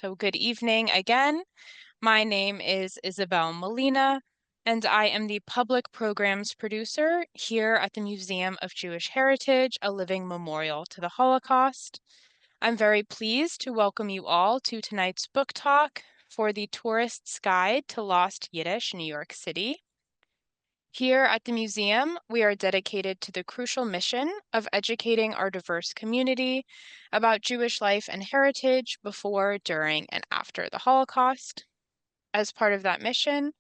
So good evening again. My name is Isabel Molina, and I am the Public Programs Producer here at the Museum of Jewish Heritage, a living memorial to the Holocaust. I'm very pleased to welcome you all to tonight's book talk for the Tourist's Guide to Lost Yiddish, New York City. Here at the museum, we are dedicated to the crucial mission of educating our diverse community about Jewish life and heritage before, during, and after the Holocaust. As part of that mission,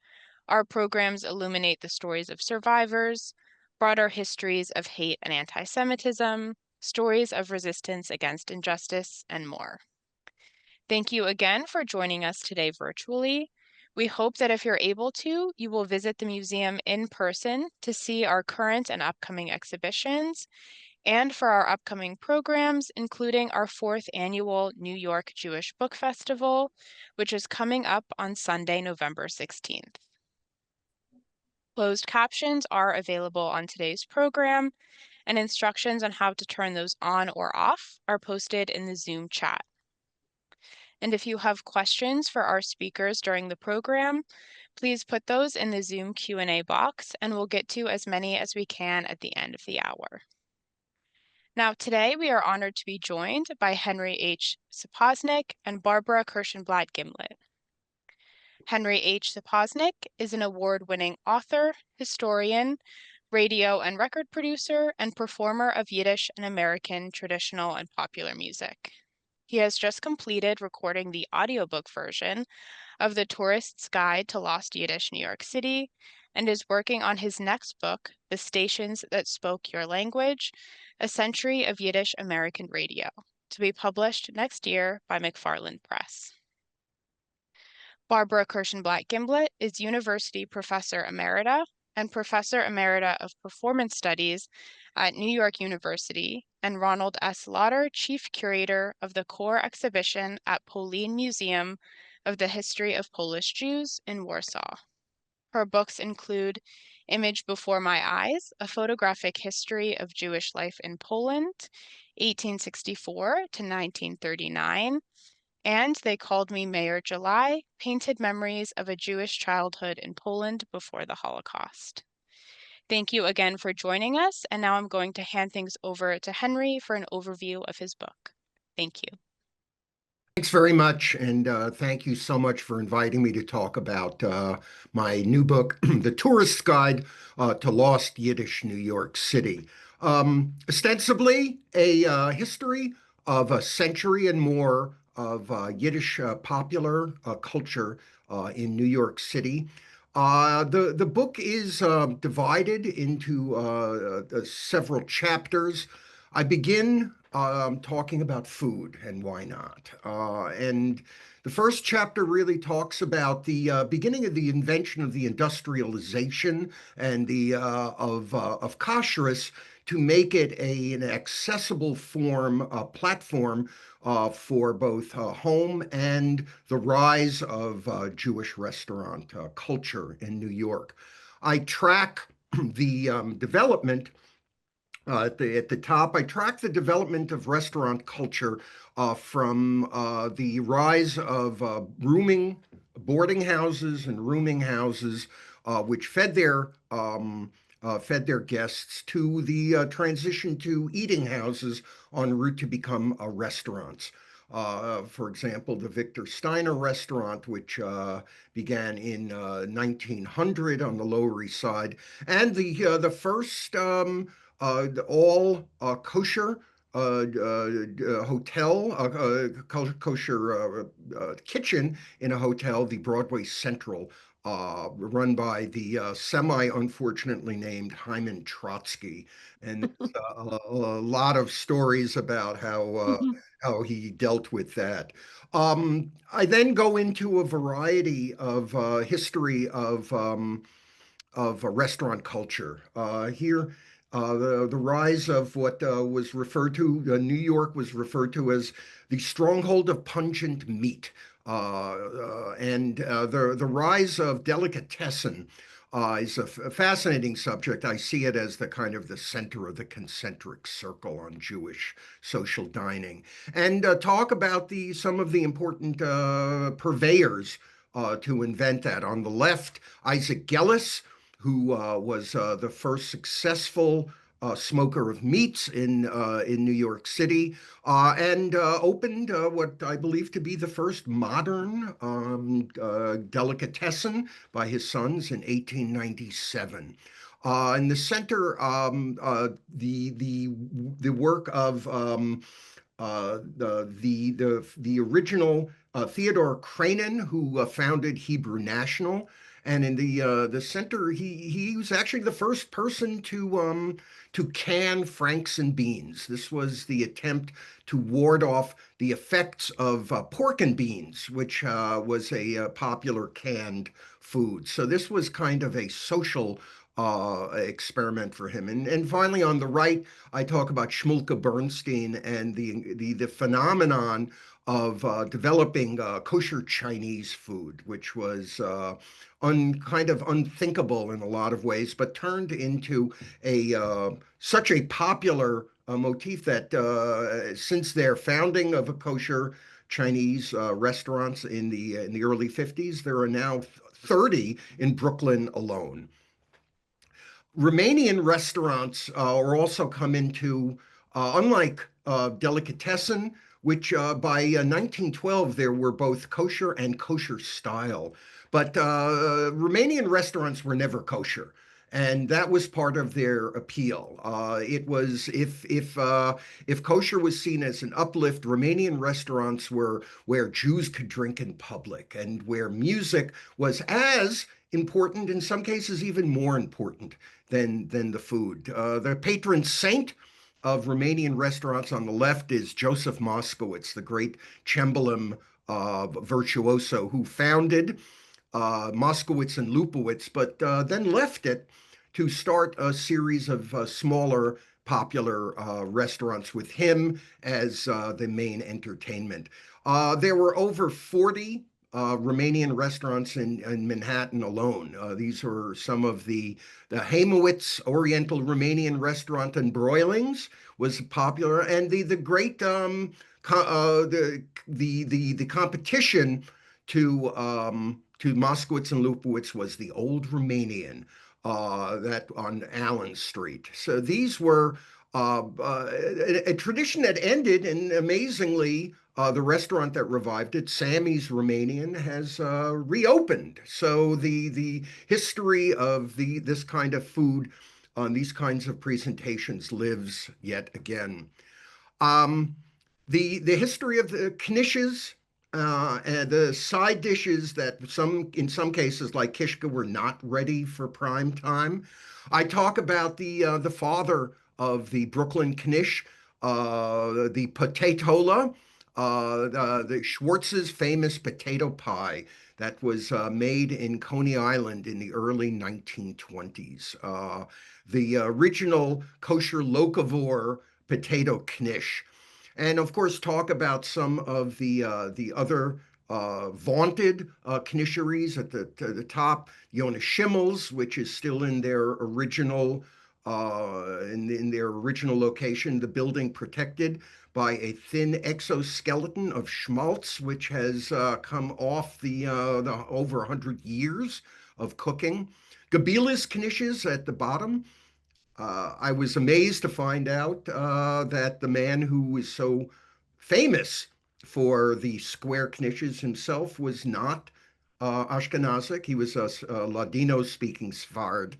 our programs illuminate the stories of survivors, broader histories of hate and anti-Semitism, stories of resistance against injustice, and more. Thank you again for joining us today virtually. We hope that if you're able to, you will visit the museum in person to see our current and upcoming exhibitions and for our upcoming programs, including our 4th annual New York Jewish Book Festival, which is coming up on Sunday, November 16th. Closed captions are available on today's program, and instructions on how to turn those on or off are posted in the Zoom chat. And if you have questions for our speakers during the program, please put those in the Zoom Q&A box, and we'll get to as many as we can at the end of the hour. Now, today we are honored to be joined by Henry H. Sapoznik and Barbara Kirschenblatt-Gimlet. Henry H. Sapoznik is an award-winning author, historian, radio and record producer, and performer of Yiddish and American traditional and popular music. He has just completed recording the audiobook version of The Tourist's Guide to Lost Yiddish, New York City, and is working on his next book, The Stations That Spoke Your Language, A Century of Yiddish American Radio, to be published next year by McFarland Press. Barbara Kirschenblatt-Gimlet is University Professor Emerita and Professor Emerita of Performance Studies at New York University, and Ronald S. Lauder, Chief Curator of the core exhibition at Polin Museum of the History of Polish Jews in Warsaw. Her books include Image Before My Eyes, A Photographic History of Jewish Life in Poland, 1864 to 1939, and They Called Me Mayor July, Painted Memories of a Jewish Childhood in Poland Before the Holocaust. Thank you again for joining us, and now I'm going to hand things over to Henry for an overview of his book. Thank you. Thanks very much, and thank you so much for inviting me to talk about my new book, The Tourist's Guide to Lost Yiddish New York City. Ostensibly a history of a century and more of Yiddish popular culture in New York City. The book is divided into several chapters. I begin talking about food and why not. And the first chapter really talks about the beginning of the invention of the industrialization and the of kashrus to make it an accessible platform for both home and the rise of Jewish restaurant culture in New York. I track the development at the top. I track the development of restaurant culture from the rise of boarding houses and rooming houses, which fed their guests, to the transition to eating houses en route to become restaurants. For example, the Victor Steiner restaurant, which began in 1900 on the Lower East Side, and the first all kosher hotel, kosher kitchen in a hotel, the Broadway Central, run by the semi-unfortunately named Hyman Trotsky. And a lot of stories about how he dealt with that. I then go into a variety of history of restaurant culture. Here, the rise of what was referred to, New York was referred to as the stronghold of pungent meat, and the rise of delicatessen is a fascinating subject. I see it as the kind of the center of the concentric circle on Jewish social dining, and talk about the some of the important purveyors to invent that. On the left, Isaac Gellis, who was the first successful smoker of meats in New York City, and opened what I believe to be the first modern delicatessen by his sons in 1897. In the center, the work of the original Theodore Cranen, who founded Hebrew National, and in the center, he was actually the first person to can franks and beans. This was the attempt to ward off the effects of pork and beans, which was a popular canned food. So this was kind of a social experiment for him. And finally, on the right, I talk about Shmulka Bernstein and the phenomenon of developing kosher Chinese food, which was kind of unthinkable in a lot of ways, but turned into a such a popular motif that since their founding of a kosher Chinese restaurants in the early 50s, there are now 30 in Brooklyn alone. Romanian restaurants are also come into, unlike delicatessen, which by 1912 there were both kosher and kosher style. But Romanian restaurants were never kosher. And that was part of their appeal. It was if kosher was seen as an uplift, Romanian restaurants were where Jews could drink in public and where music was as important, in some cases even more important than the food. The patron saint of Romanian restaurants on the left is Joseph Moskowitz, the great cembalo virtuoso who founded Moskowitz and Lupowitz, but then left it to start a series of smaller popular restaurants with him as the main entertainment. There were over 40 Romanian restaurants in Manhattan alone. These were some of the Hamowitz Oriental Romanian Restaurant and Broilings was popular, and the great the competition to Moskowitz and Lupowitz was the Old Romanian that on Allen Street. So these were a tradition that ended, and amazingly, the restaurant that revived it, Sammy's Romanian, has reopened. So the history of this kind of food on these kinds of presentations lives yet again. Um, the history of the knishes and the side dishes that in some cases like kishka were not ready for prime time. I talk about the father of the Brooklyn knish, the potatola, the Schwartz's famous potato pie that was made in Coney Island in the early 1920s. The original kosher locavore potato knish, and of course talk about some of the other vaunted knisheries at the top. Yonah Schimmel's, which is still in their original in their original location, the building protected by a thin exoskeleton of schmaltz, which has come off the over 100 years of cooking. Gabila's knishes at the bottom. I was amazed to find out that the man who is so famous for the square knishes himself was not Ashkenazic. He was a Ladino-speaking Sfard.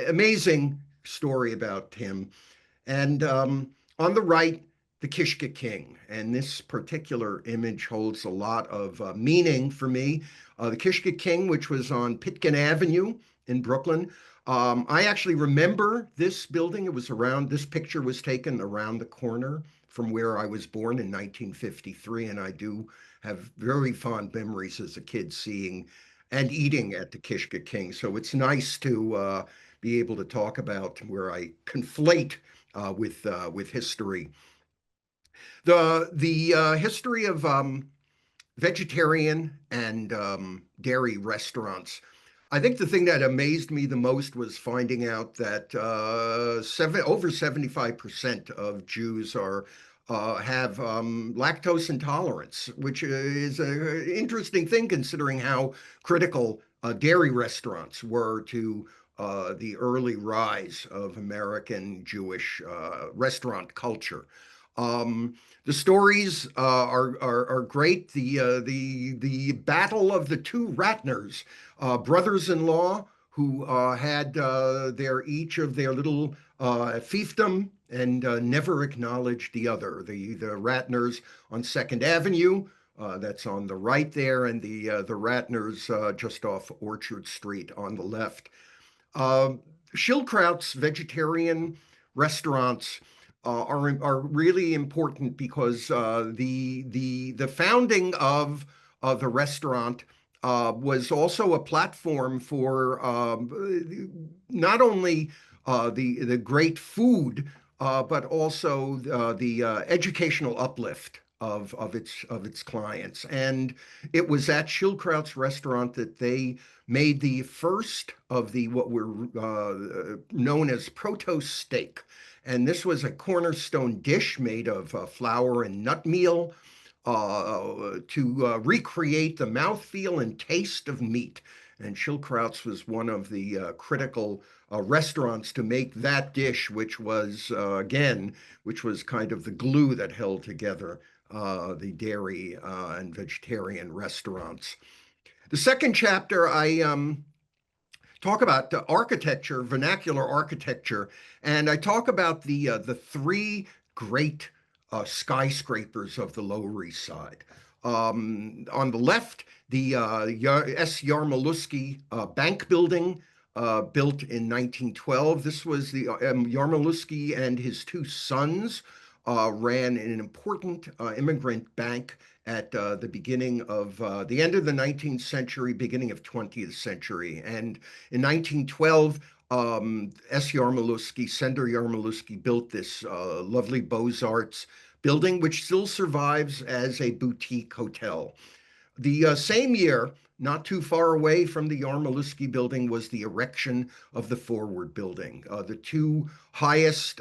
Amazing story about him. And on the right, the Kishka King. And this particular image holds a lot of meaning for me. The Kishka King, which was on Pitkin Avenue in Brooklyn. I actually remember this building. It was around, this picture was taken around the corner from where I was born in 1953. And I do have very fond memories as a kid seeing and eating at the Kishka King. So it's nice to be able to talk about where I conflate with history. The history of vegetarian and dairy restaurants. I think the thing that amazed me the most was finding out that over 75% of Jews are have lactose intolerance, which is an interesting thing considering how critical dairy restaurants were to the early rise of American Jewish restaurant culture. Um, the stories are great. The battle of the two Ratners, brothers-in-law who had each of their little fiefdom and never acknowledged the other. The Ratners on Second Avenue, that's on the right there, and the Ratners just off Orchard Street on the left. Uh, Schildkraut's vegetarian restaurants are really important because the founding of the restaurant was also a platform for not only the great food but also the educational uplift of its clients. And it was at Schildkraut's restaurant that they made the first of the what were known as proto steak. And this was a cornerstone dish made of flour and nut meal to recreate the mouthfeel and taste of meat. And Schildkraut's was one of the critical restaurants to make that dish, which was, again, which was kind of the glue that held together the dairy and vegetarian restaurants. The second chapter, I talk about architecture, vernacular architecture, and I talk about the three great skyscrapers of the Lower East Side. On the left, the S. Yarmoluski Bank Building, built in 1912. This was the Yarmoluski and his two sons ran an important immigrant bank at the beginning of the end of the 19th century, beginning of 20th century. And in 1912, S. Yarmoluski, Sender Yarmoluski, built this lovely Beaux-Arts building, which still survives as a boutique hotel. The same year, not too far away from the Yarmoluski building, was the erection of the Forward building. The two highest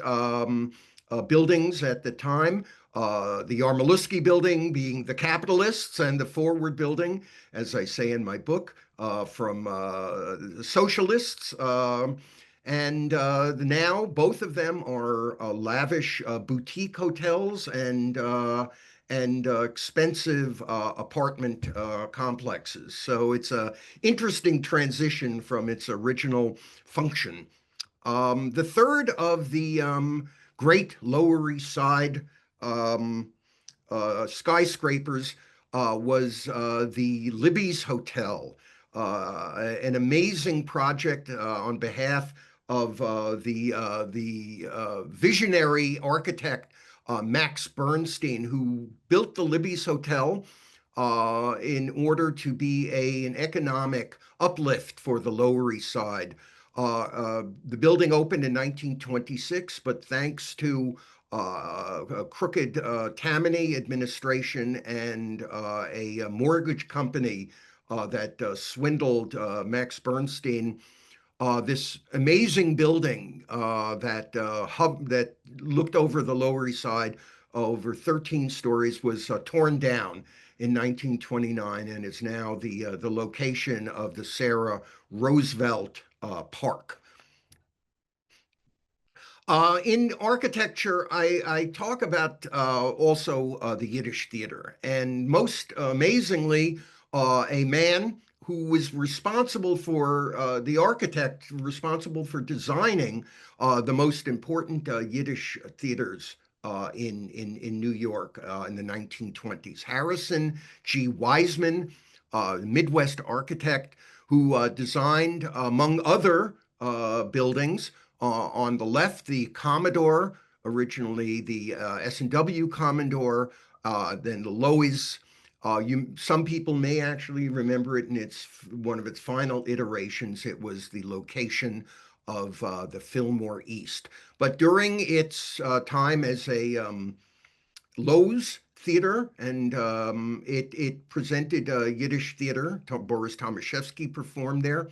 buildings at the time, the Yarmoluski building being the capitalists, and the Forward building, as I say in my book, from the socialists. And now both of them are lavish boutique hotels and expensive apartment complexes. So it's an interesting transition from its original function. The third of the great Lower East Side um, skyscrapers was the Libby's Hotel, an amazing project on behalf of the visionary architect Max Bernstein, who built the Libby's Hotel in order to be an economic uplift for the Lower East Side. The building opened in 1926, but thanks to a crooked Tammany administration and a mortgage company that swindled Max Bernstein, this amazing building that looked over the Lower East Side over 13 stories was torn down in 1929 and is now the location of the Sarah Roosevelt Park. In architecture, I talk about also the Yiddish theater, and most amazingly, a man who was responsible for the architect responsible for designing the most important Yiddish theaters in New York in the 1920s. Harrison G. Wiseman, Midwest architect, who designed, among other buildings, on the left, the Commodore, originally the S&W Commodore, then the Loews. Some people may actually remember it in one of its final iterations. It was the location of the Fillmore East. But during its time as a Lowe's theater, and it presented Yiddish theater. Boris Tomaszewski performed there.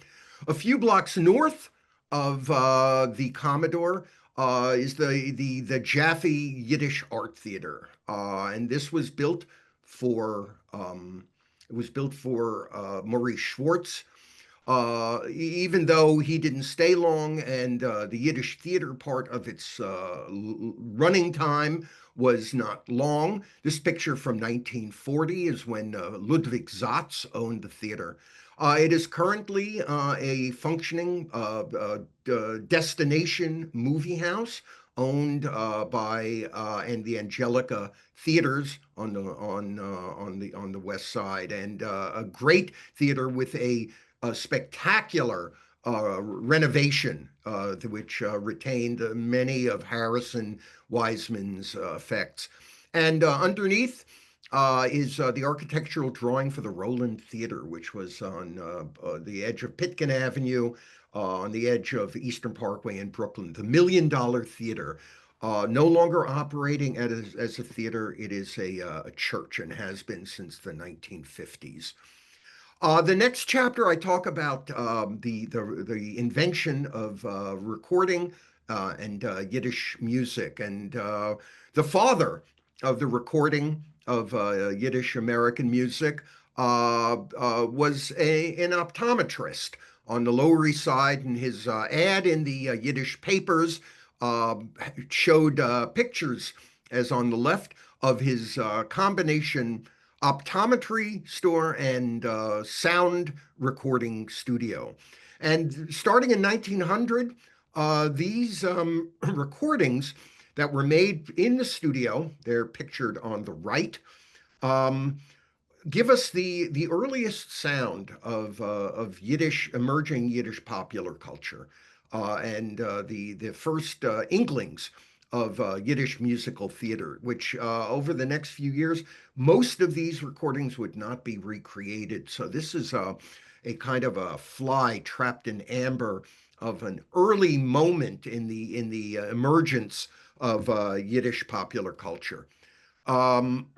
A few blocks north of the Commodore is the Jaffe Yiddish Art Theater, and this was built for Maurice Schwartz. Even though he didn't stay long, and the Yiddish theater part of its running time was not long. This picture from 1940 is when Ludwig Zatz owned the theater. It is currently a functioning destination movie house owned by and the Angelica Theaters on the west side, and a great theater with a spectacular renovation, which retained many of Harrison Wiseman's effects. And underneath is the architectural drawing for the Roland Theater, which was on the edge of Pitkin Avenue, on the edge of Eastern Parkway in Brooklyn. The $1 Million Theater. No longer operating as a theater, it is a church and has been since the 1950s. The next chapter, I talk about the invention of recording and Yiddish music, and the father of the recording of Yiddish American music was an optometrist on the Lower East Side, and his ad in the Yiddish papers uh, showed pictures, as on the left, of his combination optometry store and sound recording studio. And starting in 1900, these recordings that were made in the studio, they're pictured on the right, um, give us the earliest sound of Yiddish, emerging Yiddish popular culture, and the first inklings of Yiddish musical theater, which over the next few years, most of these recordings would not be recreated. So this is a kind of a fly trapped in amber of an early moment in the emergence of Yiddish popular culture. Um,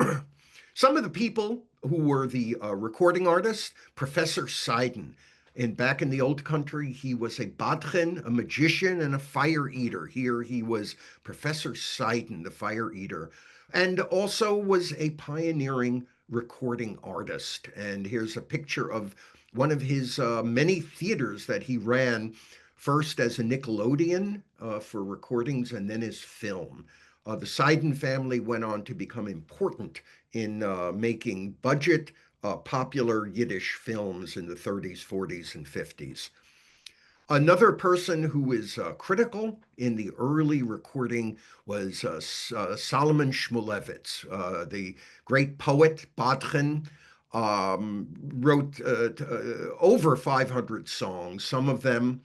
some of the people who were the recording artists, Professor Seiden. And back in the old country, he was a badchen, a magician, and a fire eater. Here he was Professor Seiden, the fire eater, and also was a pioneering recording artist. And here's a picture of one of his many theaters that he ran, first as a Nickelodeon for recordings and then as film. The Seiden family went on to become important in making budget, popular Yiddish films in the 30s, 40s, and 50s. Another person who is critical in the early recording was Solomon Shmulevitz, the great poet, Badchen, wrote over 500 songs. Some of them,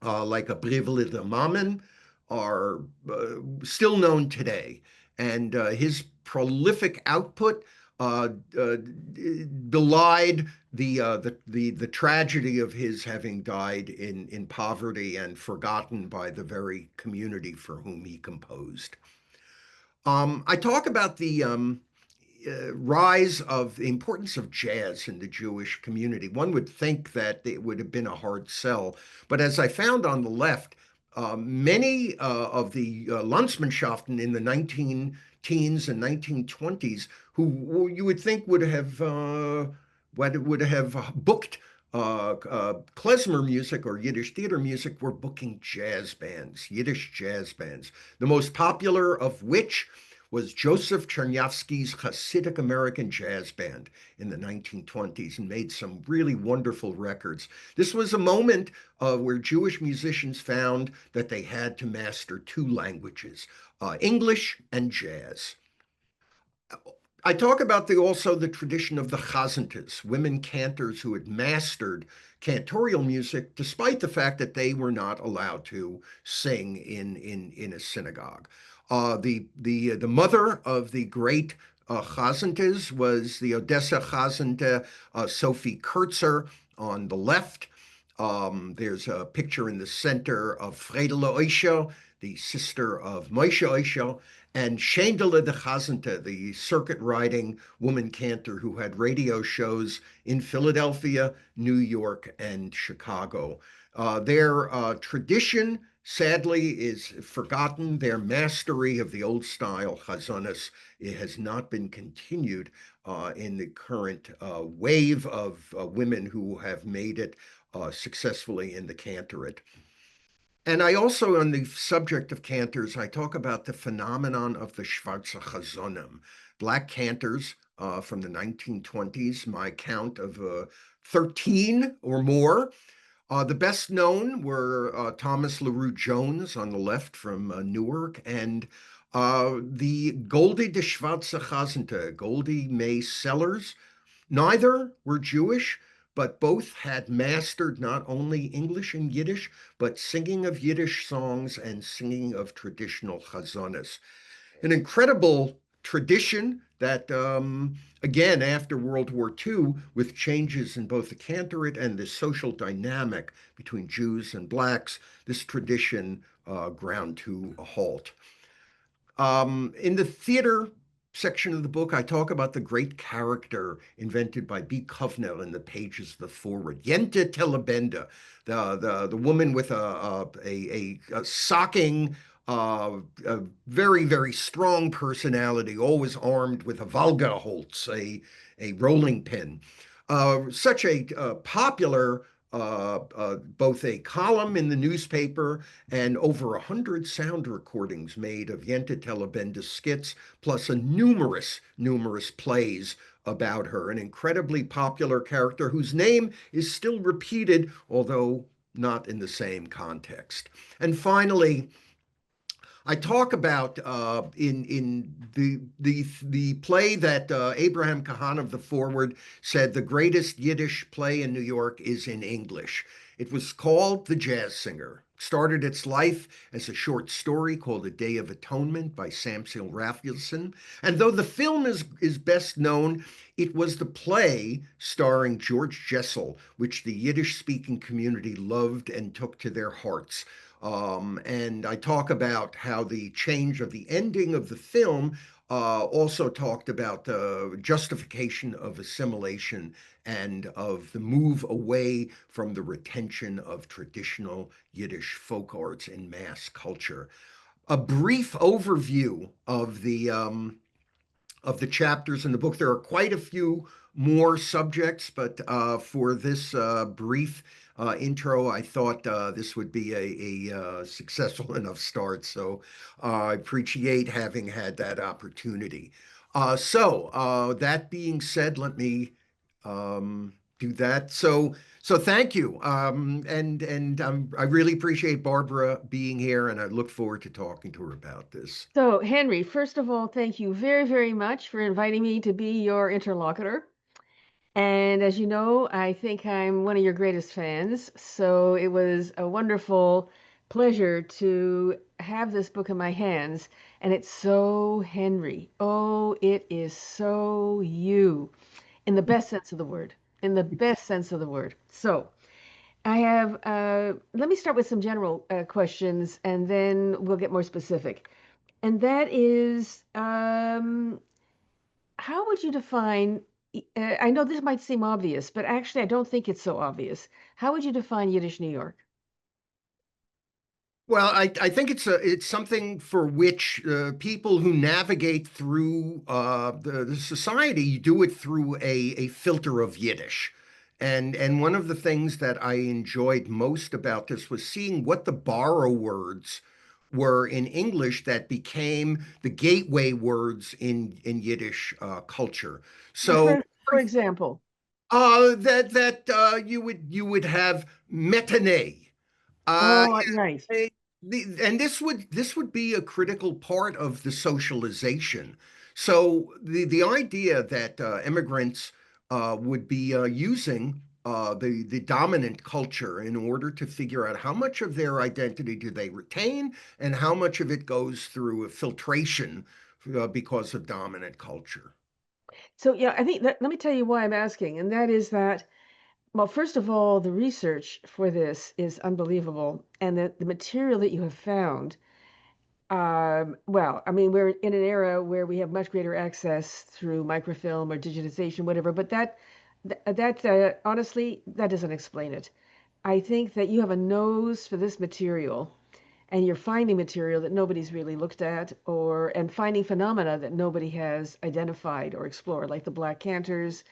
like a Brevele de Mamen, are still known today. And his prolific output uh, uh, belied the tragedy of his having died in poverty and forgotten by the very community for whom he composed. I talk about the rise of the importance of jazz in the Jewish community. One would think that it would have been a hard sell, but as I found on the left, many of the Landsmannschaften in the 19 teens and 1920s, who you would think would have booked klezmer music or Yiddish theater music, were booking jazz bands, Yiddish jazz bands, the most popular of which was Joseph Chernyavsky's Hasidic American Jazz Band in the 1920s, and made some really wonderful records. This was a moment where Jewish musicians found that they had to master two languages, English and jazz. I talk about also the tradition of the chazantas, women cantors who had mastered cantorial music, despite the fact that they were not allowed to sing in a synagogue. The mother of the great chazantas was the Odessa chazanta Sophie Kurtzer on the left. There's a picture in the center of Friedel Oisha, the sister of Moshe Oisha, and Shendele de Chazente, the circuit riding woman cantor who had radio shows in Philadelphia, New York, and Chicago. Their tradition, sadly, is forgotten. Their mastery of the old style chazonis, it has not been continued in the current wave of women who have made it successfully in the cantorate. And I also, on the subject of cantors, I talk about the phenomenon of the Schwarze Chazonim, black cantors from the 1920s, my count of 13 or more. The best known were Thomas LaRue Jones on the left from Newark and the Goldie de Schwarze Chazente, Goldie May Sellers. Neither were Jewish, but both had mastered not only English and Yiddish, but singing of Yiddish songs and singing of traditional chazonis. An incredible tradition that, again, after World War II, with changes in both the cantorate and the social dynamic between Jews and blacks, this tradition ground to a halt. In the theater section of the book, I talk about the great character invented by B. Kovnell in the pages of the foreword, Yente Telebenda, the woman with a socking, a very, very strong personality, always armed with a Valgaholz, a rolling pin. Such a popular both a column in the newspaper and over 100 sound recordings made of Yente Telebenda skits, plus numerous plays about her. An incredibly popular character whose name is still repeated, although not in the same context. And finally, I talk about in the play that Abraham Kahan of the Forward said the greatest Yiddish play in New York is in English. It was called The Jazz Singer. It started its life as a short story called A Day of Atonement by Samson Raphaelson. And though the film is best known, it was the play starring George Jessel, which the Yiddish-speaking community loved and took to their hearts. And I talk about how the change of the ending of the film also talked about the justification of assimilation and of the move away from the retention of traditional Yiddish folk arts in mass culture. A brief overview of the chapters in the book. There are quite a few more subjects, but for this brief intro, I thought this would be a successful enough start. So I appreciate having had that opportunity. That being said, let me do that. So thank you, and I really appreciate Barbara being here, and I look forward to talking to her about this. So, Henry, first of all, thank you very, very much for inviting me to be your interlocutor. And as you know, I think I'm one of your greatest fans. So it was a wonderful pleasure to have this book in my hands. And it's so Henry. Oh, it is so you in the best sense of the word. In the best sense of the word. So I have, let me start with some general questions and then we'll get more specific. And that is, how would you define? I know this might seem obvious, but actually, I don't think it's so obvious. How would you define Yiddish New York? Well, I think it's something for which people who navigate through the society do it through a filter of Yiddish. And one of the things that I enjoyed most about this was seeing what the borrow words were in English that became the gateway words in Yiddish culture. So, For example, you would have metaneh. oh, right. Eh, and this would be a critical part of the socialization. So the idea that immigrants would be using the dominant culture in order to figure out how much of their identity do they retain and how much of it goes through a filtration because of dominant culture. So, yeah, I think let me tell you why I'm asking, and that is that, well, first of all, the research for this is unbelievable, and the material that you have found. Well, I mean, we're in an era where we have much greater access through microfilm or digitization, whatever, but honestly, that doesn't explain it. I think that you have a nose for this material and you're finding material that nobody's really looked at or and finding phenomena that nobody has identified or explored, like the black cantors,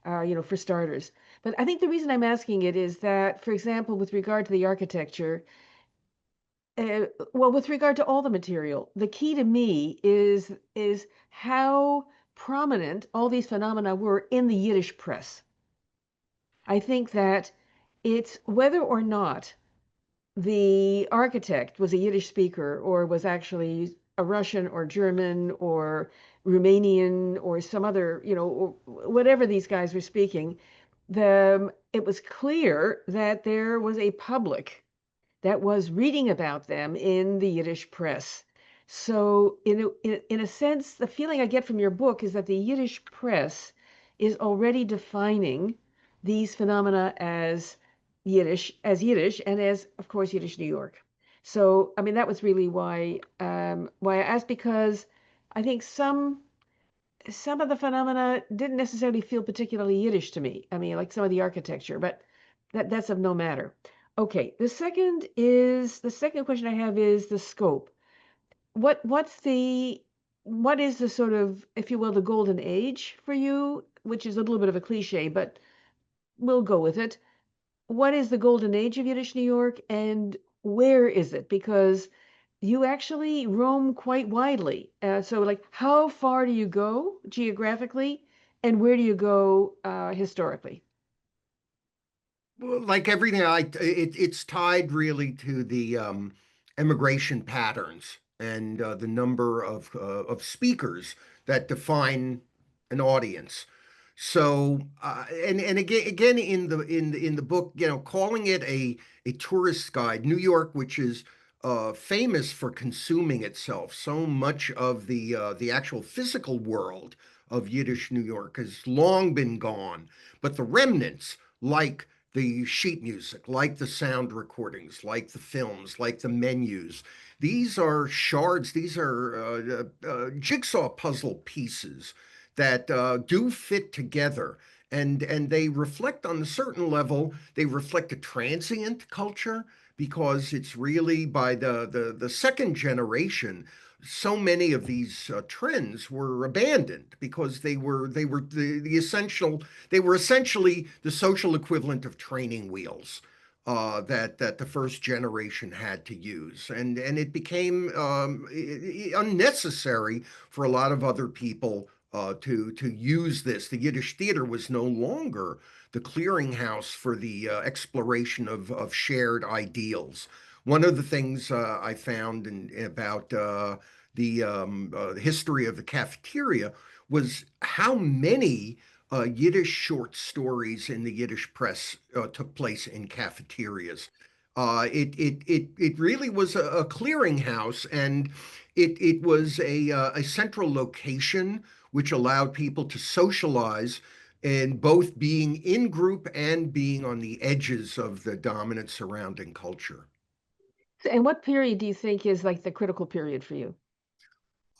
for starters. But I think the reason I'm asking it is that, for example, with regard to the architecture, well, with regard to all the material, the key to me is how prominent all these phenomena were in the Yiddish press. I think that it's whether or not the architect was a Yiddish speaker or was actually a Russian or German or Romanian or some other, or whatever these guys were speaking, it was clear that there was a public that was reading about them in the Yiddish press. So, in a sense, the feeling I get from your book is that the Yiddish press is already defining these phenomena as Yiddish, and as, of course, Yiddish New York. So, I mean, that was really why I asked, because I think some of the phenomena didn't necessarily feel particularly Yiddish to me. I mean, like some of the architecture, but that's of no matter. Okay, the second question I have is the scope. What is the sort of, if you will, the golden age for you, which is a little bit of a cliche, but we'll go with it. What is the golden age of Yiddish New York, and where is it? Because you actually roam quite widely. So, like, how far do you go geographically, and where do you go historically? Well, like everything, it's tied really to the immigration patterns and the number of speakers that define an audience. So, and again in the book, calling it a tourist guide, New York, which is famous for consuming itself, so much of the actual physical world of Yiddish New York has long been gone, but the remnants, like the sheet music, like the sound recordings, like the films, like the menus. These are shards, these are jigsaw puzzle pieces that do fit together. And they reflect on a certain level, they reflect a transient culture because it's really by the second generation, so many of these trends were abandoned because they were the essential they were essentially the social equivalent of training wheels that the first generation had to use, and it became unnecessary for a lot of other people to use this. The Yiddish theater was no longer the clearinghouse for the exploration of shared ideals. One of the things I found about the history of the cafeteria was how many Yiddish short stories in the Yiddish press took place in cafeterias. It really was a clearinghouse, and it was a central location which allowed people to socialize and both being in group and being on the edges of the dominant surrounding culture. And what period do you think is like the critical period for you?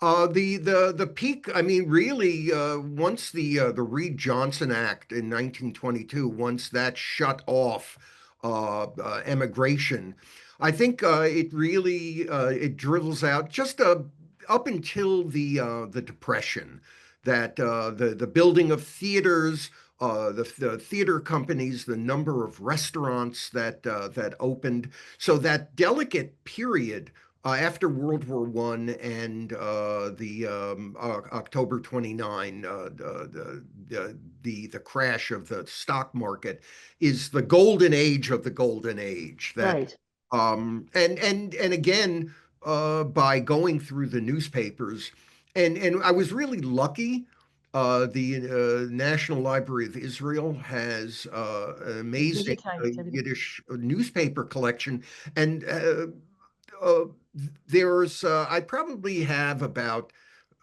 The peak, I mean, really, once the Reed-Johnson Act in 1922, once that shut off emigration, I think it really it dribbles out just up until the Depression, that the building of theaters, the theater companies, the number of restaurants that opened, so that delicate period after World War I and the October 29, the crash of the stock market is the golden age of the golden age. That Right. and again by going through the newspapers, and I was really lucky. The National Library of Israel has an amazing Digitized everything. Yiddish newspaper collection, and uh, there's I probably have about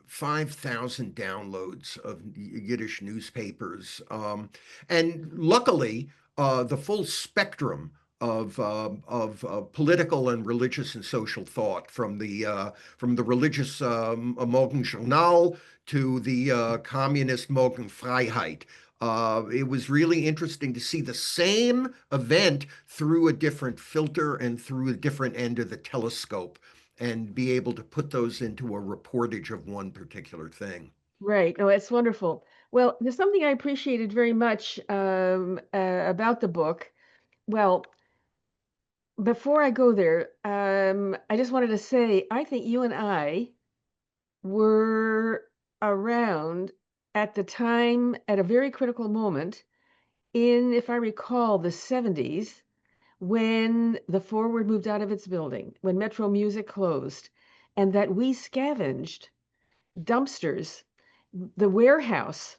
5,000 downloads of Yiddish newspapers, and luckily the full spectrum political and religious and social thought, from the religious Morgenjournal to the communist Morgenfreiheit. It was really interesting to see the same event through a different filter and through a different end of the telescope, and be able to put those into a reportage of one particular thing. Right. No, it's wonderful. Well, there's something I appreciated very much about the book. Well, before I go there, I just wanted to say I think you and I were around at the time at a very critical moment in, if I recall, the 70s when the Forward moved out of its building, when Metro Music closed, and that we scavenged dumpsters, the warehouse.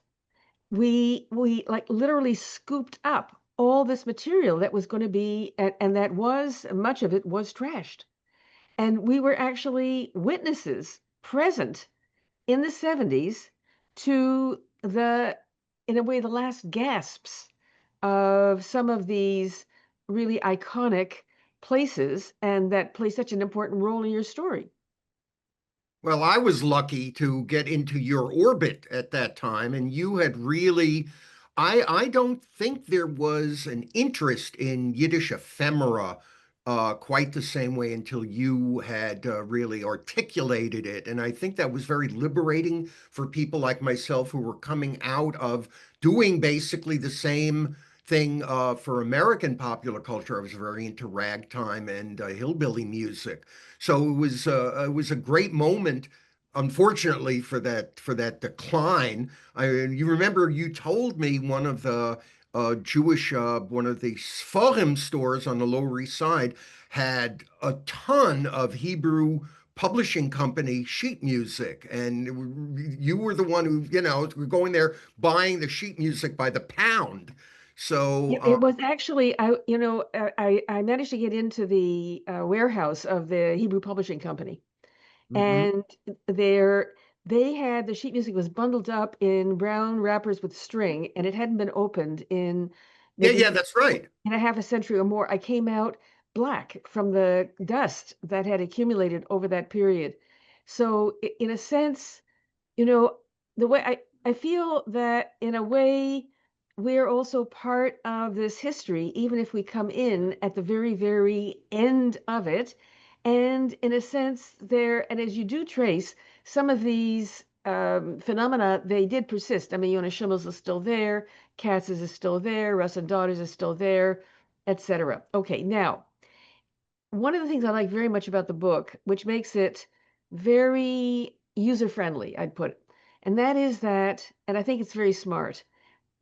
We like literally scooped up all this material that was going to be, and that was much of it was trashed. And we were actually witnesses present in the 70s to the, in a way, the last gasps of some of these really iconic places and that play such an important role in your story. Well, I was lucky to get into your orbit at that time, and you had really, I don't think there was an interest in Yiddish ephemera quite the same way until you had really articulated it. And I think that was very liberating for people like myself who were coming out of doing basically the same thing for American popular culture. I was very into ragtime and hillbilly music. So it was a great moment, unfortunately, for that decline. You remember you told me one of the one of the Sforim stores on the Lower East Side had a ton of Hebrew publishing company sheet music, and you were the one who, were going there buying the sheet music by the pound. So, Yeah, it was actually, I managed to get into the warehouse of the Hebrew Publishing Company, mhm. and there they had the sheet music was bundled up in brown wrappers with string, and it hadn't been opened in Yeah, maybe yeah, that's right. in a half a century or more. I came out black from the dust that had accumulated over that period. So, in a sense, you know, the way I feel that in a way we're also part of this history, even if we come in at the very, very end of it. And in a sense, there, and as you do trace some of these phenomena, they did persist. I mean, Yonah Schimmels is still there, Katz's is still there, Russ and Daughters is still there, etc. Okay, now one of the things I like very much about the book, which makes it very user friendly, I'd put it, and that is that, and I think it's very smart,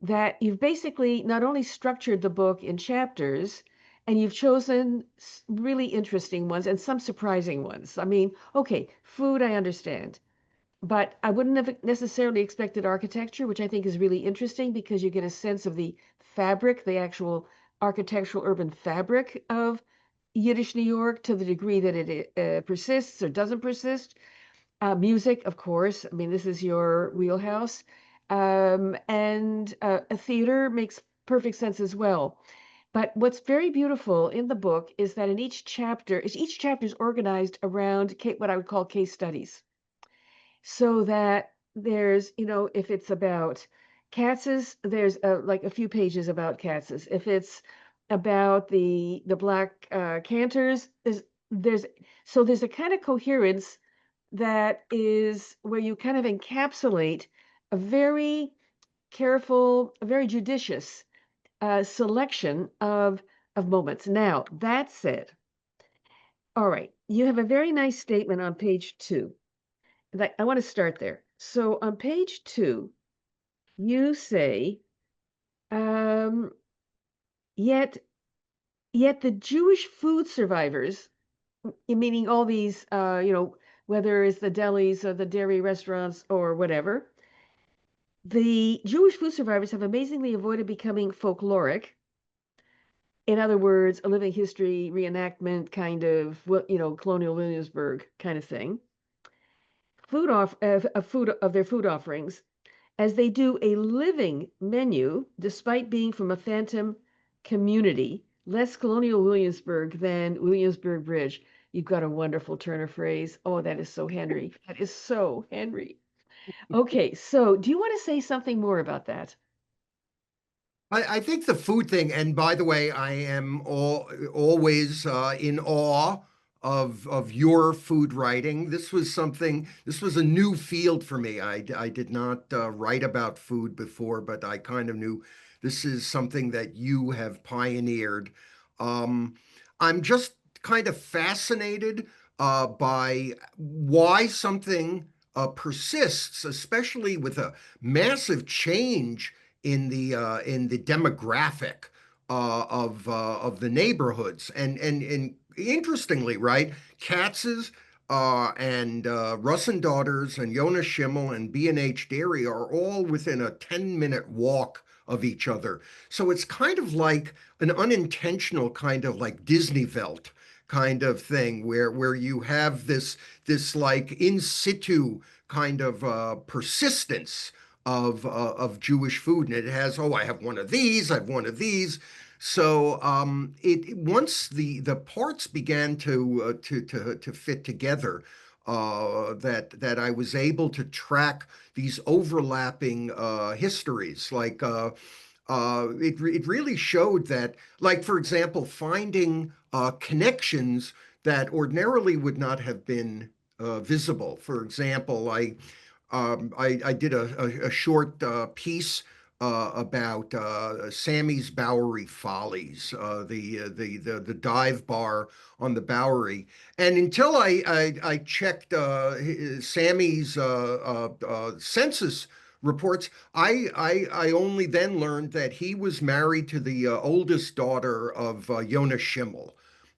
that you've basically not only structured the book in chapters, and you've chosen really interesting ones and some surprising ones. I mean, okay, food, I understand. But I wouldn't have necessarily expected architecture, which I think is really interesting because you get a sense of the fabric, the actual architectural urban fabric of Yiddish New York to the degree that it persists or doesn't persist. Music, of course. I mean, this is your wheelhouse. And a theater makes perfect sense as well. But what's very beautiful in the book is that in each chapter is organized around what I would call case studies, so that there's, if it's about Katz's, there's like a few pages about Katz's. If it's about the black cantors, there's so there's a kind of coherence that is where you kind of encapsulate a very careful, a very judicious selection of moments. Now, that said, all right, you have a very nice statement on page 2. I want to start there. So on page 2, you say, um, yet yet the Jewish food survivors, meaning all these, whether it's the delis or the dairy restaurants or whatever, the Jewish food survivors have amazingly avoided becoming folkloric. In other words, a living history reenactment kind of, colonial Williamsburg kind of thing. Food of their food offerings, as they do a living menu, despite being from a phantom community less colonial Williamsburg than Williamsburg Bridge. You've got a wonderful turn of phrase. Oh, that is so Henry. That is so Henry. Okay, so do you want to say something more about that? I think the food thing, and by the way, I am always in awe of your food writing. This was a new field for me. I did not write about food before, but I kind of knew this is something that you have pioneered. Um, I'm just kind of fascinated by why something persists, especially with a massive change in the demographic of the neighborhoods. And interestingly, right, Katz's and Russ and Daughters and Jonas Schimmel and B&H Dairy are all within a 10-minute walk of each other. So it's kind of like an unintentional kind of like Disneyvelt kind of thing where you have this like in situ kind of persistence of Jewish food, and it has, oh, I have one of these, I have one of these. So it once the parts began to fit together, that I was able to track these overlapping histories. Like it really showed that, like for example, finding connections that ordinarily would not have been visible. For example, I did a short piece about Sammy's Bowery Follies, the dive bar on the Bowery. And until I checked Sammy's census reports, I only then learned that he was married to the oldest daughter of Jonas Schimmel.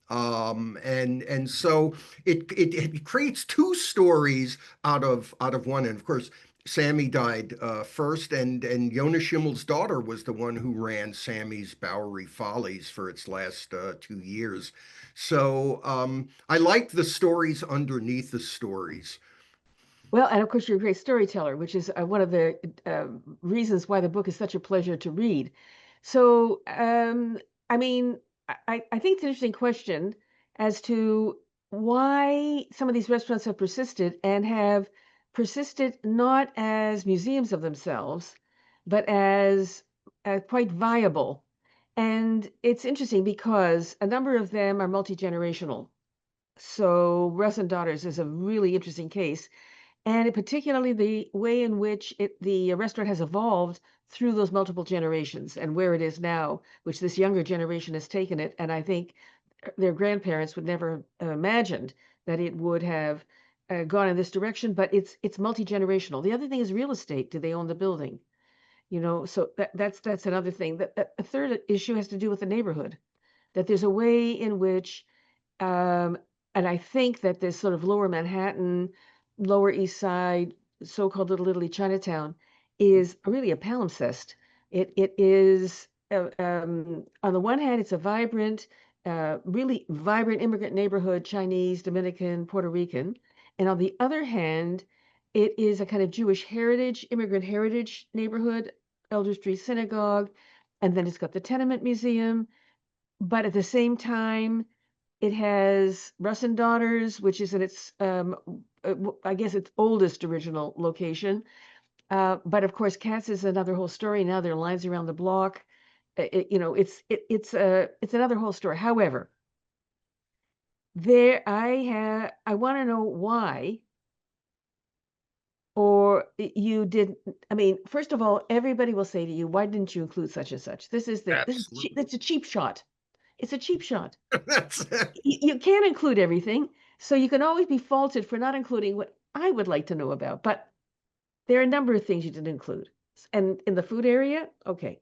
And so it creates two stories out of one. And of course, Sammy died first, and Jonas Schimmel's daughter was the one who ran Sammy's Bowery Follies for its last 2 years. So I like the stories underneath the stories. Well, and of course, you're a great storyteller, which is one of the reasons why the book is such a pleasure to read. So, I mean, I think it's an interesting question as to why some of these restaurants have persisted and have persisted not as museums of themselves, but as quite viable. And it's interesting because a number of them are multi-generational. So, Russ and Daughters is a really interesting case, and particularly the way in which the restaurant has evolved through those multiple generations and where it is now, which this younger generation has taken it. And I think their grandparents would never have imagined that it would have gone in this direction. But it's multi-generational. The other thing is real estate. Do they own the building? So that's another thing. That a third issue has to do with the neighborhood. That there's a way in which um, and I think that this sort of lower Manhattan, Lower East Side, so-called Little Italy Chinatown, is really a palimpsest. It is on the one hand, it's a vibrant, really vibrant immigrant neighborhood, Chinese, Dominican, Puerto Rican, and on the other hand, it is a kind of Jewish heritage, immigrant heritage neighborhood, Elder Street Synagogue, and then it's got the Tenement Museum. But at the same time, it has Russ and Daughters, which is in its, I guess, its oldest original location. But of course, Katz is another whole story. Now there are lines around the block. It's another whole story. However, I want to know why, or you didn't. I mean, first of all, everybody will say to you, "Why didn't you include such and such?" Absolutely. It's a cheap shot. It's a cheap shot. That's You can't include everything, so you can always be faulted for not including what I would like to know about. But there are a number of things you didn't include. And in the food area, okay.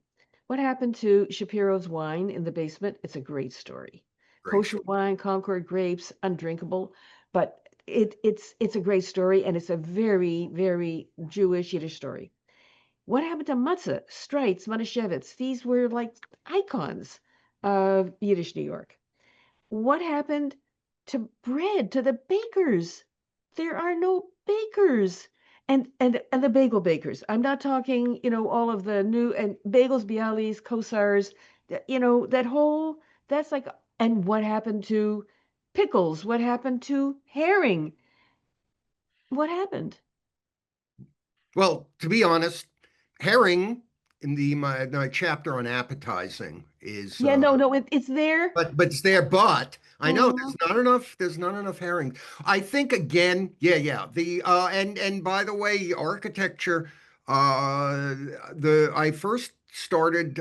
What happened to Shapiro's wine in the basement? It's a great story. great. Kosher wine, Concord grapes, undrinkable, but it's a great story, and it's a very, very Jewish Yiddish story. What happened to matzah, Streitz, Manischewitz? These were like icons of Yiddish New York. What happened to bread, to the bakers? There are no bakers. And the bagel bakers. I'm not talking, all of the new and bagels, bialys, kosars, that whole That's like, and what happened to pickles? What happened to herring? What happened? Well, to be honest, herring in my chapter on appetizing is Yeah, no, no, it's there. but it's there. But I know Mhm. there's not enough herring. I think again, yeah. The and by the way, architecture, the I first started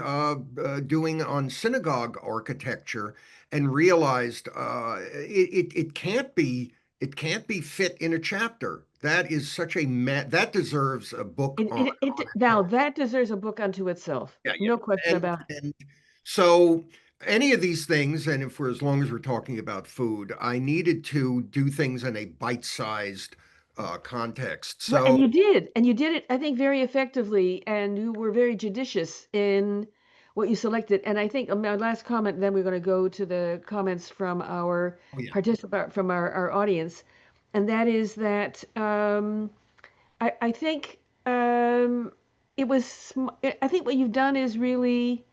doing on synagogue architecture and realized it can't be fit in a chapter. That is such a that deserves a book on its Now own. that deserves a book unto itself. Yeah, No question about it. and so any of these things, and if we're as long as we're talking about food, I needed to do things in a bite-sized context. Right, So and you did it, I think, very effectively, and you were very judicious in what you selected. And I think my last comment, then we're going to go to the comments from our oh yeah. participant, from our audience, and that is that I think it was, I think what you've done is really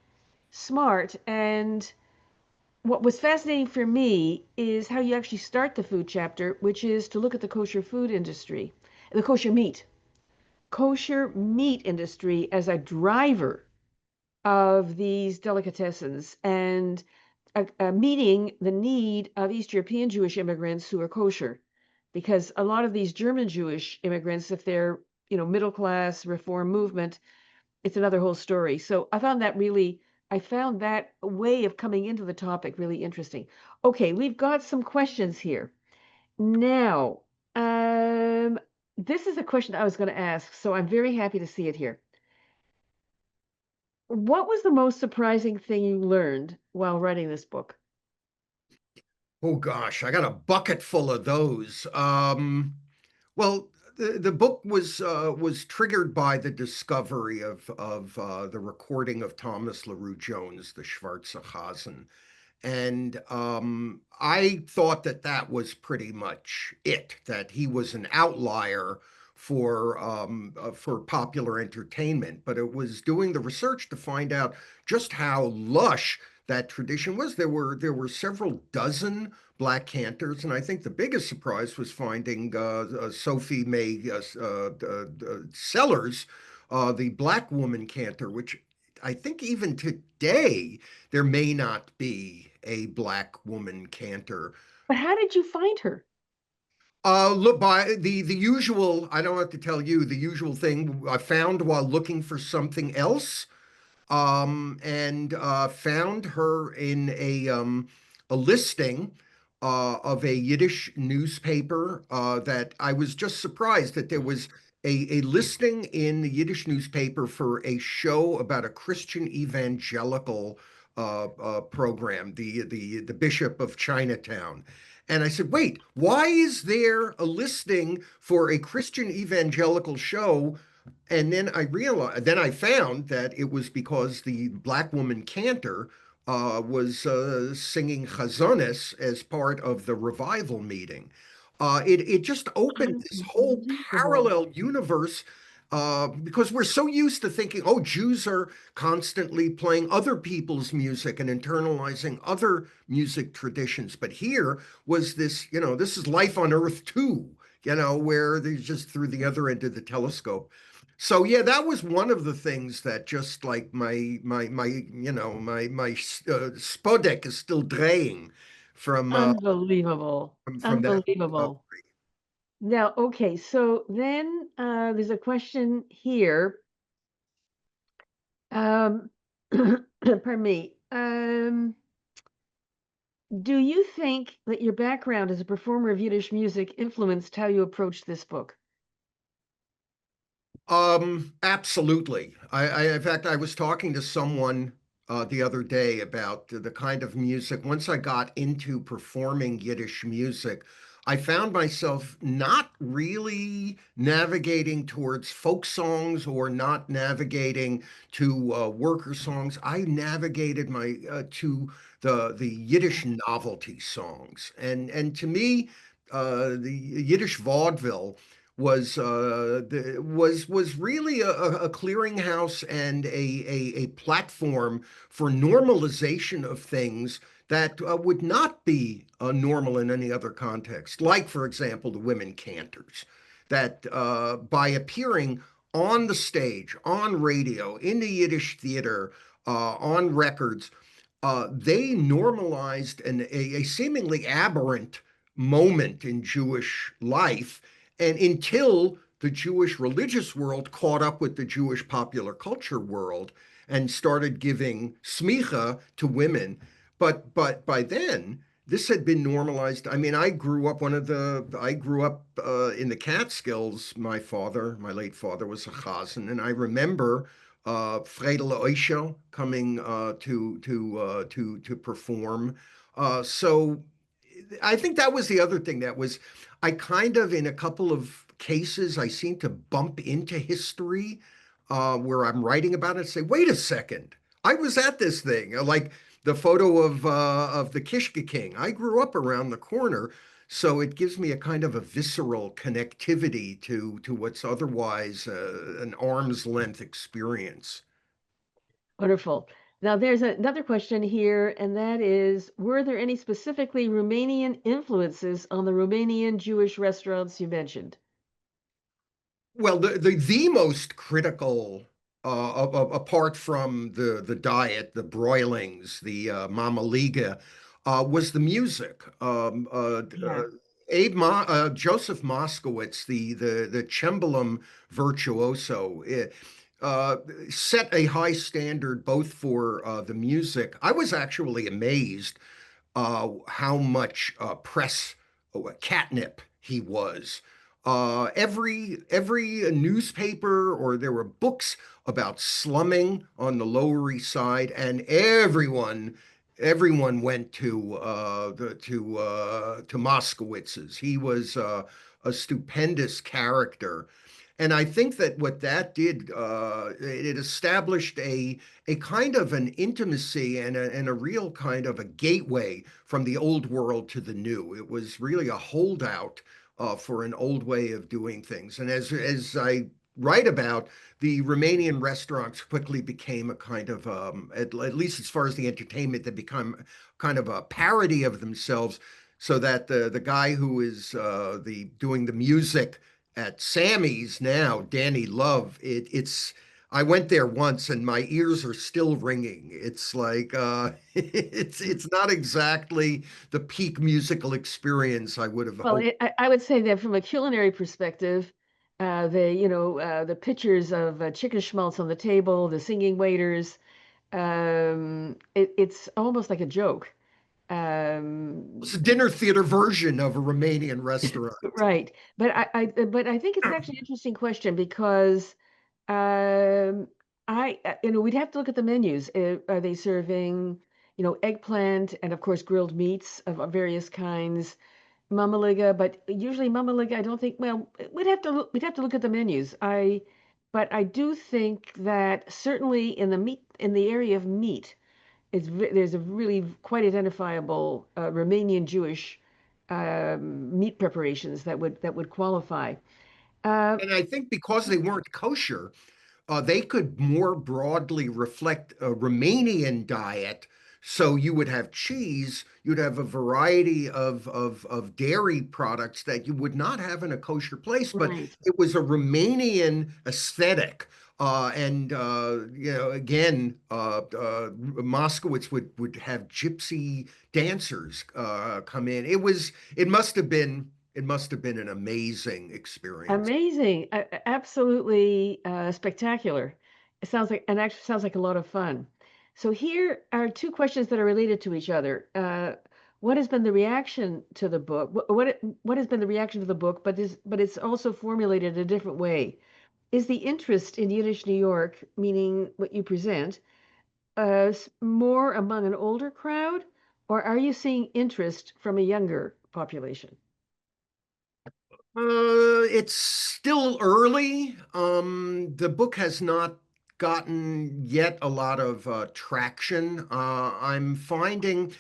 smart. And what was fascinating for me is how you actually start the food chapter, which is to look at the kosher food industry, the kosher meat industry as a driver of these delicatessens and meeting the need of East European Jewish immigrants who are kosher. Because a lot of these German Jewish immigrants, if they're, middle class reform movement, it's another whole story. So I found that way of coming into the topic really interesting. Okay, we've got some questions here. Now, this is a question I was going to ask, so I'm very happy to see it here. What was the most surprising thing you learned while writing this book? Oh gosh, I got a bucket full of those. Well, the book was triggered by the discovery of the recording of Thomas LaRue Jones, the Schwarze Hasen. And I thought that that was pretty much it, that he was an outlier for popular entertainment. But it was doing the research to find out just how lush that tradition was. There were several dozen black cantors, and I think the biggest surprise was finding Sophie May Sellers, the black woman cantor, which I think even today there may not be a black woman cantor. But how did you find her? Look by the usual. I don't have to tell you the usual thing I found while looking for something else, and found her in a listing of a Yiddish newspaper that I was just surprised that there was a listing in the Yiddish newspaper for a show about a Christian evangelical program, the Bishop of Chinatown. And I said, wait, why is there a listing for a Christian evangelical show? And then I found that it was because the black woman cantor was singing chazonis as part of the revival meeting. It just opened this whole Unbelievable. parallel universe because we're so used to thinking, oh, Jews are constantly playing other people's music and internalizing other music traditions. But here was this, this is life on Earth too, where they just through the other end of the telescope. So yeah, that was one of the things that just like my spodek is still draining from Unbelievable. from that Unbelievable. discovery. Now, okay, so then there's a question here. Um, pardon me. Do you think that your background as a performer of Yiddish music influenced how you approached this book? Absolutely. In fact, I was talking to someone the other day about the kind of music. Once I got into performing Yiddish music, I found myself not really navigating towards folk songs or not navigating to worker songs. I navigated my to the Yiddish novelty songs, and to me, the Yiddish vaudeville was really a clearinghouse and a platform for normalization of things that would not be normal in any other context. Like, for example, the women cantors, that by appearing on the stage, on radio, in the Yiddish theater, on records, they normalized a seemingly aberrant moment in Jewish life, and until the Jewish religious world caught up with the Jewish popular culture world and started giving smicha to women. But by then, this had been normalized. I mean, I grew up in the Catskills. My late father was a chazan, and I remember Friedel Oisho coming to perform. So I think that was the other thing that was, I kind of, in a couple of cases, I seem to bump into history where I'm writing about it and say, wait a second, I was at this thing. Like the photo of the Kishke King. I grew up around the corner, so it gives me a kind of a visceral connectivity to what's otherwise an arm's length experience. Wonderful. Now, there's another question here, and that is, were there any specifically Romanian influences on the Romanian Jewish restaurants you mentioned? Well, the most critical, apart from the diet, the broilings, the mamaliga, was the music. Yeah. Joseph Moskowitz, the cembalo virtuoso, uh, set a high standard both for the music. I was actually amazed how much press catnip he was. Every newspaper, or there were books about slumming on the Lower East Side, and everyone went to Moskowitz's. He was a stupendous character. And I think that what that did, it established a kind of an intimacy and a real kind of a gateway from the old world to the new. It was really a holdout for an old way of doing things. And as I write about, the Romanian restaurants quickly became a kind of, at least as far as the entertainment, they become kind of a parody of themselves. So that the guy who is the doing the music at Sammy's now, Danny Love, it's I went there once and my ears are still ringing. It's like it's not exactly the peak musical experience I would have Well, hoped. I would say that from a culinary perspective, the pictures of chicken schmaltz on the table, the singing waiters, it's almost like a joke. It's Um, a dinner theater version of a Romanian restaurant. right. But I think it's an actually interesting question because um, we'd have to look at the menus. Are they serving, eggplant and of course grilled meats of various kinds? Mamaliga, but usually Mamaliga, I don't think, well, we'd have to look at the menus. But I do think that certainly in the area of meat, there's a really quite identifiable Romanian Jewish meat preparations that would qualify. Uh, And I think because they weren't kosher, they could more broadly reflect a Romanian diet. So you would have cheese, you'd have a variety of dairy products that you would not have in a kosher place, but right. it was a Romanian aesthetic. Again, Moskowitz would have gypsy dancers come in. It must have been an amazing experience. Amazing. Absolutely spectacular. It sounds like, and actually sounds like a lot of fun. So here are two questions that are related to each other. What has been the reaction to the book? What has been the reaction to the book, but it's also formulated a different way. Is the interest in Yiddish New York, meaning what you present, more among an older crowd, or are you seeing interest from a younger population? It's still early. The book has not gotten yet a lot of traction. I'm finding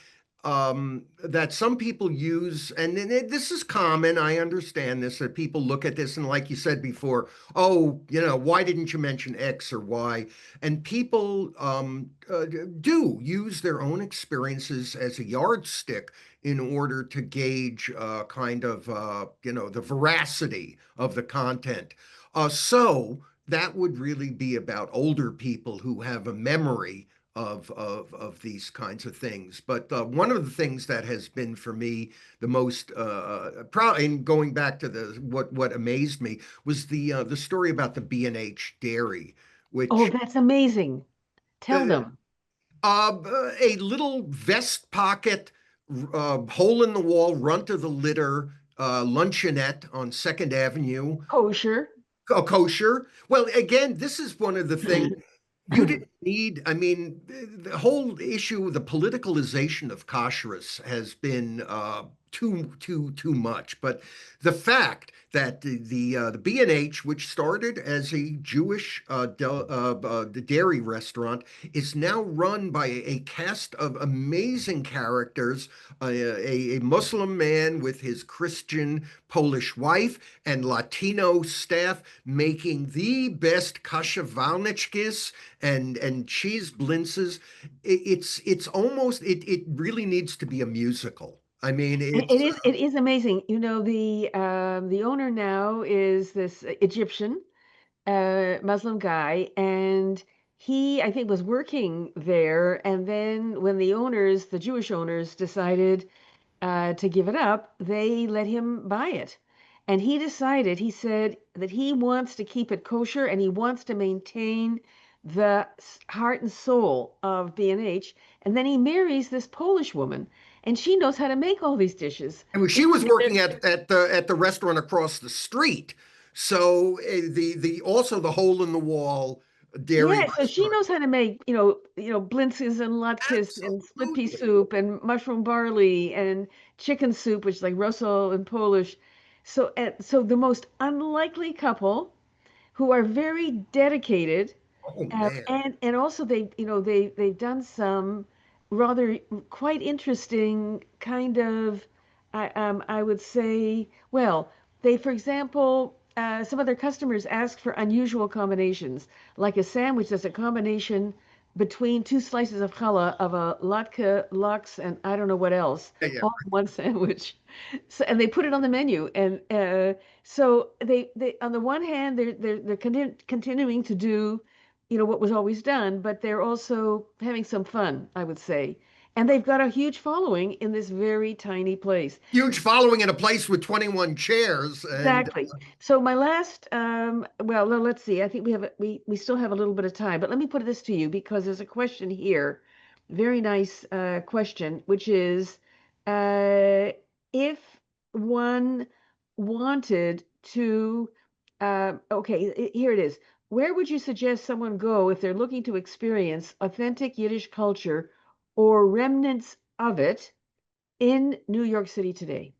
that some people use, and this is common. I understand this, that people look at this and, like you said before, oh, why didn't you mention X or Y? And people do use their own experiences as a yardstick in order to gauge kind of, the veracity of the content. So that would really be about older people who have a memory of these kinds of things. But one of the things that has been for me the most proud, and going back to the what amazed me was the story about the B&H dairy, Oh, which that's amazing. Tell uh, them. a little vest pocket, hole in the wall, runt of the litter, luncheonette on Second Avenue, Kosher. kosher. Well, again, this is one of the things. You didn't need, I mean, the whole issue, the politicalization of kashrus has been too much. But the fact that the B&H, which started as a Jewish dairy restaurant, is now run by a cast of amazing characters, a Muslim man with his Christian Polish wife and Latino staff making the best kasha walnichkis and cheese blintzes. It's almost, it really needs to be a musical. I mean, It it's is it is amazing. You know, the owner now is this Egyptian Muslim guy, and he, I think, was working there. And then when the owners, the Jewish owners, decided to give it up, they let him buy it. And he decided, he said that he wants to keep it kosher and he wants to maintain the heart and soul of B&H. And then he marries this Polish woman, and she knows how to make all these dishes. I mean, she was working at the restaurant across the street. So the also the hole in the wall dairy Yeah, so she restaurant. knows how to make, blintzes and latkes and split pea Absolutely. soup and mushroom barley and chicken soup, which is like rosso in Polish. So the most unlikely couple who are very dedicated, Oh man. and also they've done some rather quite interesting kind of I would say, well, they, for example, some of their customers ask for unusual combinations, like a sandwich that's a combination between two slices of challah of a latke, lox, and I don't know what else, Yeah, yeah. all in one sandwich. So, and they put it on the menu, and so they on the one hand they're continuing to do, what was always done, but they're also having some fun, I would say. And they've got a huge following in this very tiny place. Huge following in a place with 21 chairs. And Exactly. So my last, well, let's see. I think we still have a little bit of time, but let me put this to you because there's a question here, very nice question, which is, uh, if one wanted to, okay, here it is. Where would you suggest someone go if they're looking to experience authentic Yiddish culture or remnants of it in New York City today?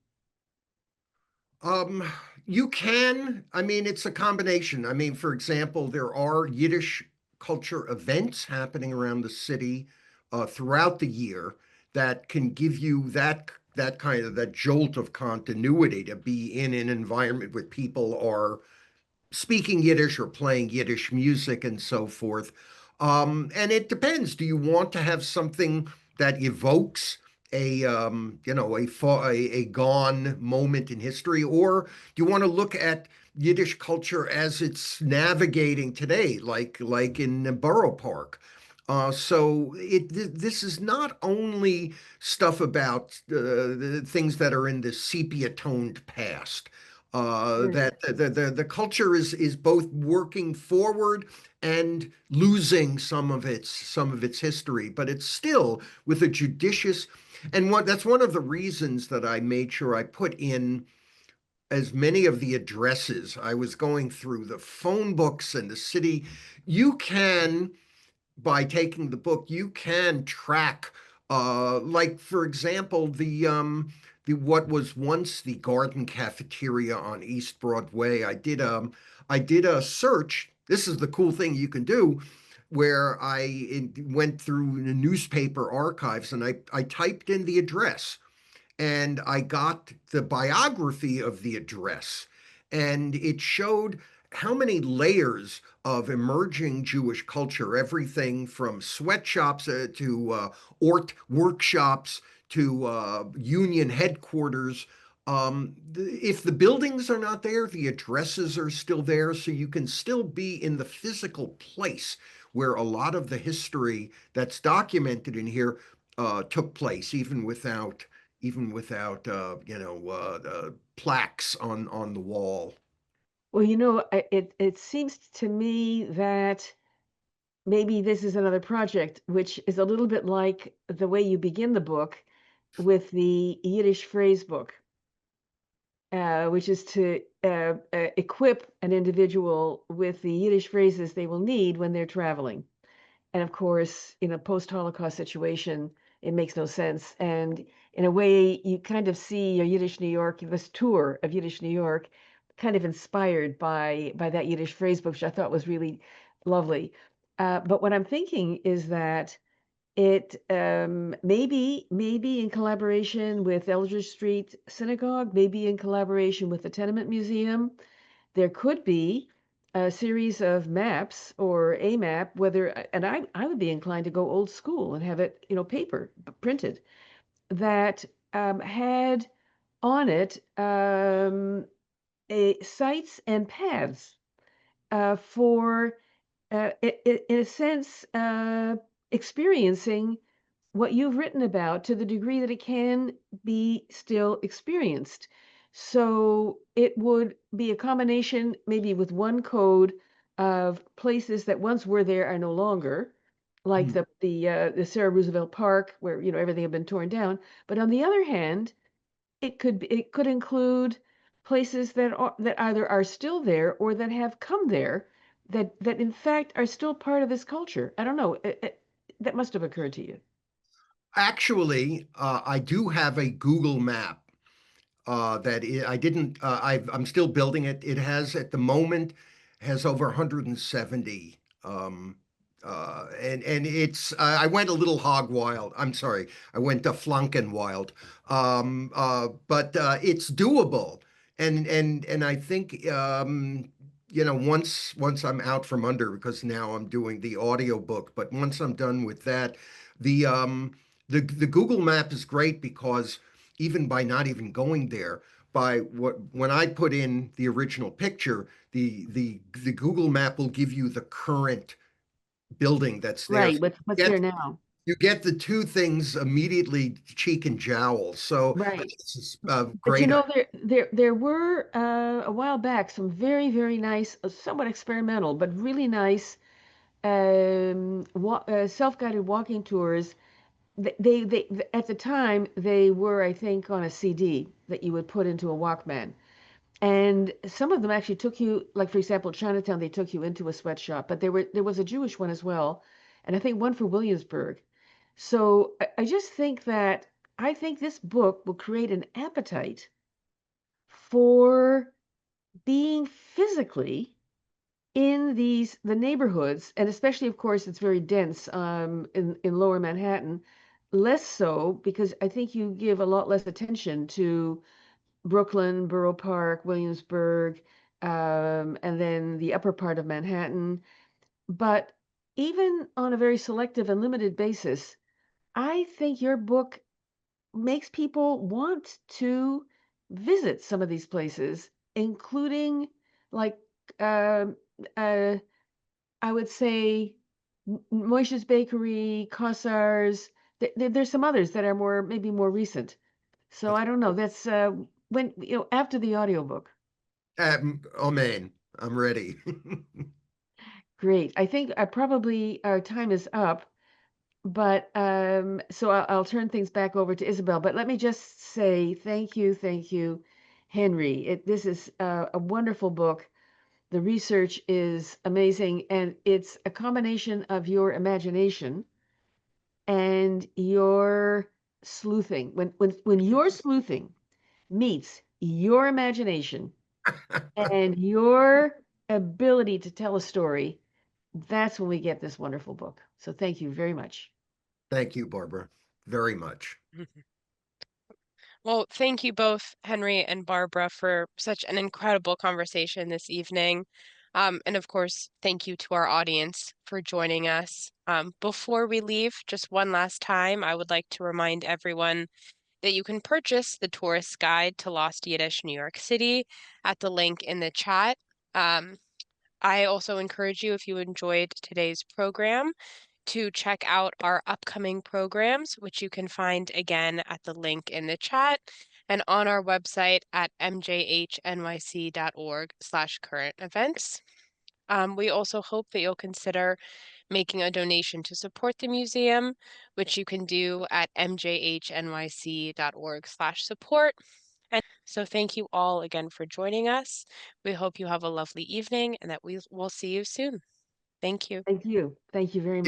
Um, you can, I mean, it's a combination. I mean, for example, there are Yiddish culture events happening around the city throughout the year that can give you that kind of that jolt of continuity to be in an environment where people are speaking Yiddish or playing Yiddish music and so forth. And it depends. Do you want to have something that evokes a gone moment in history, or do you want to look at Yiddish culture as it's navigating today, like in Borough Park? This is not only stuff about the things that are in the sepia-toned past. Sure. That the culture is both working forward and losing some of its history, but it's still with a judicious, and that's one of the reasons that I made sure I put in as many of the addresses. I was going through the phone books and the city. You can, by taking the book, you can track, like for example, the what was once the Garden Cafeteria on East Broadway. I did a search. This is the cool thing you can do. where went through the newspaper archives and I typed in the address and I got the biography of the address, and it showed how many layers of emerging Jewish culture, everything from sweatshops to Ort workshops to union headquarters. If the buildings are not there, the addresses are still there, so you can still be in the physical place where a lot of the history that's documented in here took place, even without plaques on the wall. Well, it seems to me that maybe this is another project which is a little bit like the way you begin the book with the Yiddish phrase book, which is to equip an individual with the Yiddish phrases they will need when they're traveling. And of course, in a post-Holocaust situation, it makes no sense. And in a way, you kind of see your Yiddish New York, this tour of Yiddish New York, kind of inspired by that Yiddish phrase book, which I thought was really lovely. But what I'm thinking is that it maybe in collaboration with Eldridge Street Synagogue, maybe in collaboration with the Tenement Museum, there could be a series of maps or a map, whether, and I would be inclined to go old school and have it, paper printed, that had on it sites and paths for, in a sense, experiencing what you've written about to the degree that it can be still experienced. So it would be a combination, maybe with one code of places that once were there are no longer, like Hmm. the Sarah Roosevelt Park, where everything had been torn down. But on the other hand, it could include places that either are still there or that have come there, that in fact are still part of this culture. I don't know. That must have occurred to you. Actually, I do have a Google map I didn't. I'm still building it. It has at the moment has over 170. And it's I went a little hog wild. I'm sorry, I went to Flanken wild. But it's doable, and I think once I'm out from under, because now I'm doing the audio book. But once I'm done with that, the um the Google map is great because even by not even going there, by when I put in the original picture, the Google map will give you the current building that's there. Right. So What's you there get now? you get the two things immediately, cheek and jowl. So I Right. think this is a But great idea. there were a while back some very, very nice, somewhat experimental, but really nice self-guided walking tours. At the time they were, I think, on a CD that you would put into a Walkman. And some of them actually took you, like for example, Chinatown, they took you into a sweatshop, but there was a Jewish one as well, and I think one for Williamsburg. So I just think that I think this book will create an appetite for being physically in the neighborhoods, and especially, of course, it's very dense in Lower Manhattan. Less so because I think you give a lot less attention to Brooklyn, Borough Park, Williamsburg, and then the upper part of Manhattan. But even on a very selective and limited basis, I think your book makes people want to visit some of these places, including like um uh, I would say Moishe's Bakery, Cossars. There's some others that are maybe more recent. So I don't know. That's when after the audiobook. Amen. I'm ready. Great. I think probably our time is up, but so I'll turn things back over to Isabel. But let me just say thank you, Henry. This is a wonderful book. The research is amazing, and it's a combination of your imagination and your sleuthing. When your sleuthing meets your imagination and your ability to tell a story, that's when we get this wonderful book. So thank you very much. Thank you, Barbara, very much. Well, thank you both, Henry and Barbara, for such an incredible conversation this evening. And of course, thank you to our audience for joining us. Before we leave, just one last time, I would like to remind everyone that you can purchase the Tourist Guide to Lost Yiddish New York City at the link in the chat. I also encourage you, if you enjoyed today's program, to check out our upcoming programs, which you can find again at the link in the chat and on our website at mjhnyc.org/current events. We also hope that you'll consider making a donation to support the museum, which you can do at mjhnyc.org/support. And so thank you all again for joining us. We hope you have a lovely evening and that we will see you soon. Thank you. Thank you. Thank you very much.